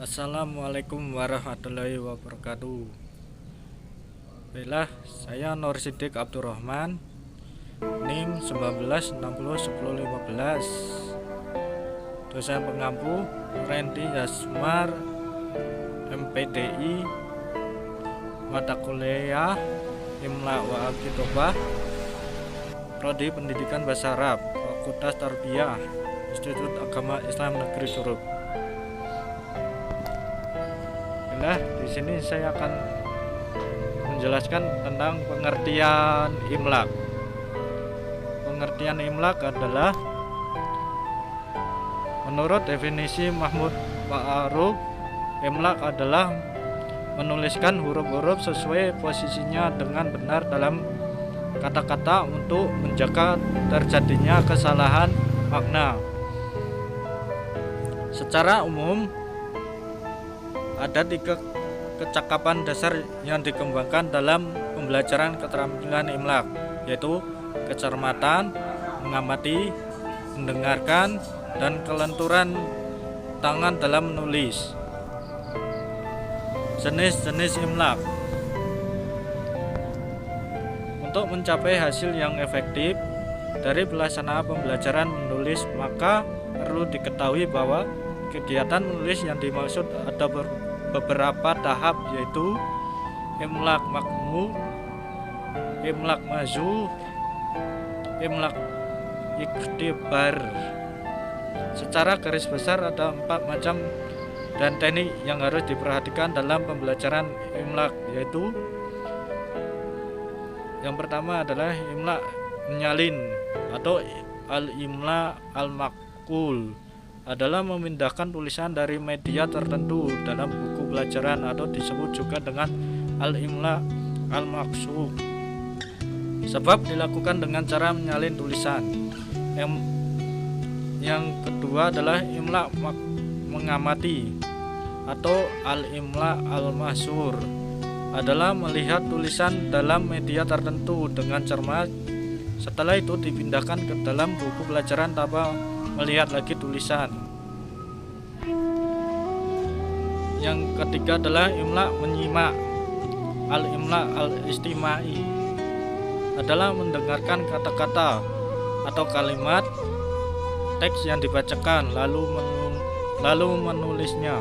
Assalamualaikum warahmatullahi wabarakatuh. Baiklah, saya Nur Sidik Abdurrahman, NIM 19601015, dosen pengampu Rendi Yasmar, MPDI, mata kuliah Imla wa Alkitobah, Prodi Pendidikan Bahasa Arab, Fakultas Tarbiyah, Institut Agama Islam Negeri Surup. Nah, di sini saya akan menjelaskan tentang pengertian imlak. Pengertian imlak adalah menurut definisi Mahmud Ma'aruf, imlak adalah menuliskan huruf-huruf sesuai posisinya dengan benar dalam kata-kata untuk menjaga terjadinya kesalahan makna. Secara umum, ada 3 kecakapan dasar yang dikembangkan dalam pembelajaran keterampilan imlak, yaitu kecermatan, mengamati, mendengarkan, dan kelenturan tangan dalam menulis. Jenis-jenis imlak. Untuk mencapai hasil yang efektif dari pelaksanaan pembelajaran menulis, maka perlu diketahui bahwa kegiatan menulis yang dimaksud ada beberapa tahap, yaitu imlak makmu, imlak maju, imlak ikhtibar. Secara garis besar ada 4 macam dan teknik yang harus diperhatikan dalam pembelajaran imlak, yaitu yang pertama adalah imlak menyalin atau al-imla al-makul, adalah memindahkan tulisan dari media tertentu dalam buku pelajaran atau disebut juga dengan al-imla al-maksub, sebab dilakukan dengan cara menyalin tulisan. Yang kedua adalah imla mengamati atau al-imla al-mahsur, adalah melihat tulisan dalam media tertentu dengan cermat, setelah itu dipindahkan ke dalam buku pelajaran tanpa melihat lagi tulisan. Yang ketiga adalah imla menyimak, al-imla al-istimai, adalah mendengarkan kata-kata atau kalimat teks yang dibacakan lalu menulisnya.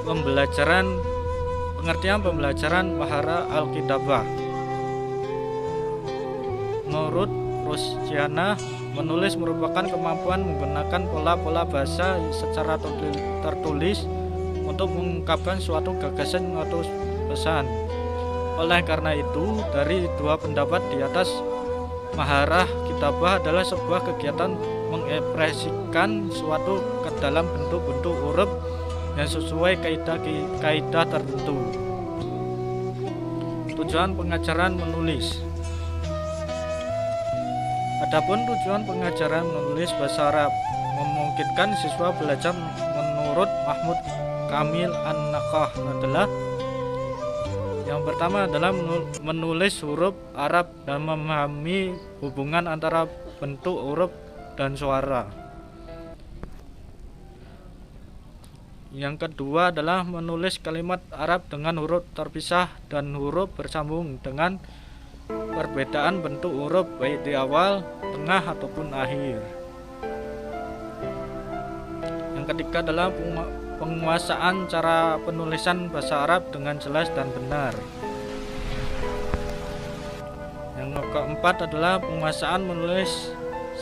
Pengertian pembelajaran mahara al-kitabah. Menurut Rusyana, menulis merupakan kemampuan menggunakan pola-pola bahasa secara tertulis untuk mengungkapkan suatu gagasan atau pesan. Oleh karena itu, dari 2 pendapat di atas, maharah kitabah adalah sebuah kegiatan mengekspresikan suatu ke dalam bentuk-bentuk huruf yang sesuai kaidah tertentu. Tujuan pengajaran menulis. Adapun tujuan pengajaran menulis bahasa Arab memungkinkan siswa belajar menurut Mahmud Kamil An-Nakah adalah: yang pertama adalah menulis huruf Arab dan memahami hubungan antara bentuk huruf dan suara. Yang kedua adalah menulis kalimat Arab dengan huruf terpisah dan huruf bersambung dengan perbedaan bentuk huruf baik di awal, tengah ataupun akhir. Yang ketiga adalah penguasaan cara penulisan bahasa Arab dengan jelas dan benar. Yang keempat adalah penguasaan menulis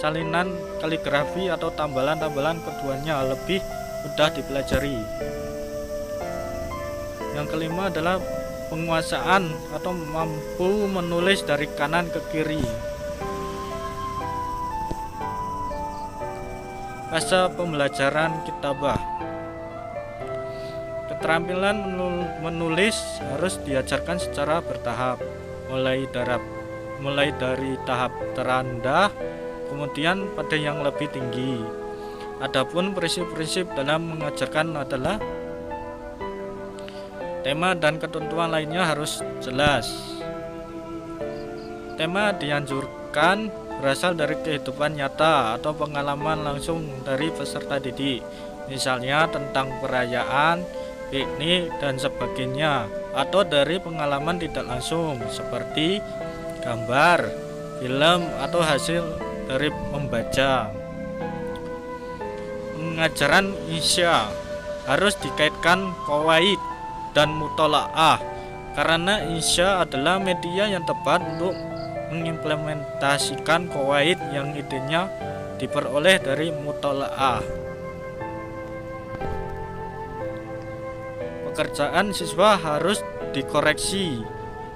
salinan kaligrafi atau tambalan-tambalan, keduanya lebih mudah dipelajari. Yang kelima adalah penguasaan atau mampu menulis dari kanan ke kiri. Fase pembelajaran kitabah. Keterampilan menulis harus diajarkan secara bertahap, mulai dari tahap terendah kemudian pada yang lebih tinggi. Adapun prinsip-prinsip dalam mengajarkan adalah tema dan ketentuan lainnya harus jelas. Tema dianjurkan berasal dari kehidupan nyata atau pengalaman langsung dari peserta didik. misalnya tentang perayaan, piknik, dan sebagainya, atau dari pengalaman tidak langsung seperti gambar, film, atau hasil dari membaca. Pengajaran insya harus dikaitkan qawaid dan mutolaah, karena insya adalah media yang tepat untuk mengimplementasikan qawaid yang idenya diperoleh dari mutolaah. Pekerjaan siswa harus dikoreksi.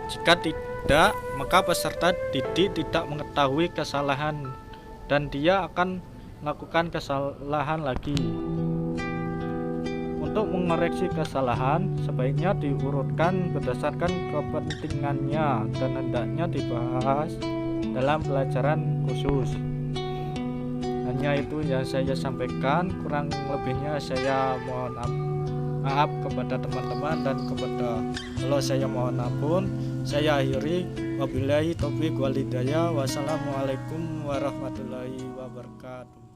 Jika tidak, maka peserta didik tidak mengetahui kesalahan dan dia akan melakukan kesalahan lagi. Untuk mengoreksi kesalahan, sebaiknya diurutkan berdasarkan kepentingannya dan hendaknya dibahas dalam pelajaran khusus. Hanya itu yang saya sampaikan, kurang lebihnya saya mohon maaf kepada teman-teman dan kepada Allah saya mohon ampun. Saya akhiri, wabillahi taufiq wal hidayah. Wassalamualaikum warahmatullahi wabarakatuh.